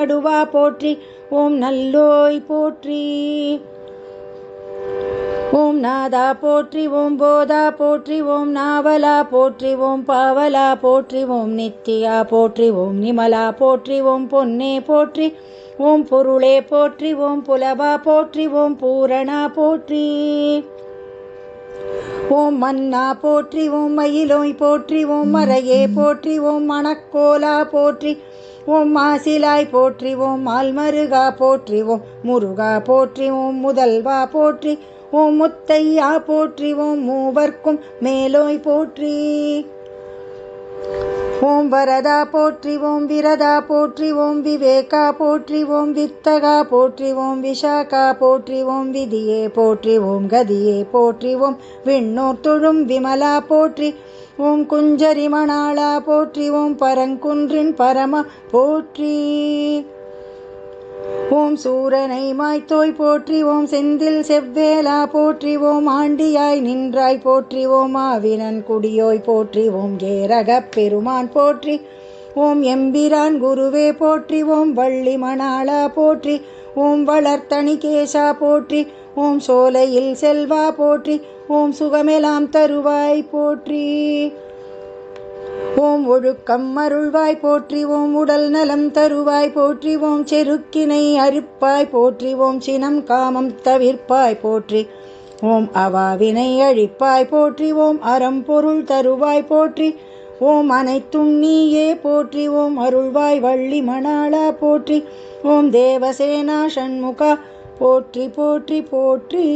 நடுவா போற்றி. ஓம் நல்லோய் போற்றி. ஓம் நாதா போற்றி. ஓம் போதா போற்றி. ஓம் நாவலா போற்றி. ஓம் பாவலா போற்றி. ஓம் நித்தியா போற்றி. ஓம் நிமலா போற்றி. ஓம் பொன்னே போற்றி. ஓம் பொருளே போற்றி. ஓம் புலவா போற்றி. ஓம் பூரணா போற்றி. ஓம் மன்னா போற்றி. ஓம் மயிலோய் போற்றி. ஓம் மறையே போற்றி. ஓம் மணக்கோலா போற்றி. ஓம் மாசிலாய் போற்றி. ஓம் மால்மருகா போற்றி. ஓம் முருகா போற்றி. ஓம் முதல்வா போற்றி. ஓம் முத்தையா போற்றி. ஓம் மூவர்க்கும் மேலோய் போற்றி. ஓம் வரதா போற்றி. ஓம் விரதா போற்றி. ஓம் விவேகா போற்றி. ஓம் வித்தகா போற்றி. ஓம் விஷாகா போற்றி. ஓம் விதியே போற்றி. ஓம் கதியே போற்றி. ஓம் விண்ணோர் தொழும் விமலா போற்றி. ஓம் குஞ்சரி மணாளா போற்றி. ஓம் பரங்குன்றின் பரமா போற்றி. ஓம் சூரனை மாய்த்தோய் போற்றி. ஓம் செந்தில் செவ்வேலா போற்றி. ஓம் ஆண்டியாய் நின்றாய் போற்றி. ஓம் ஆவினன் குடியோய் போற்றி. ஓம் கேரகப் பெருமான் போற்றி. ஓம் எம்பிரான் குருவே போற்றி. ஓம் வள்ளி மணாளா போற்றி. ஓம் வளர்த்தணிகேசா போற்றி. ஓம் சோலையில் செல்வா போற்றி. ஓம் சுகமெலாம் தருவாய் போற்றி. ஓம் ஒழுக்கம் அருள்வாய் போற்றி. ஓம் உடல் நலம் தருவாய் போற்றி. ஓம் செருக்கினை அறுப்பாய் போற்றி. ஓம் சினம் காமம் தவிர்ப்பாய் போற்றி. ஓம் அவாவினை அழிப்பாய் போற்றி. ஓம் அறம் பொருள் தருவாய் போற்றி. ஓம் அனைத்தும் நீயே போற்றி. ஓம் அருள்வாய் வள்ளி மணாளா போற்றி. ஓம் தேவசேனா சண்முகா போற்றி போற்றி போற்றி.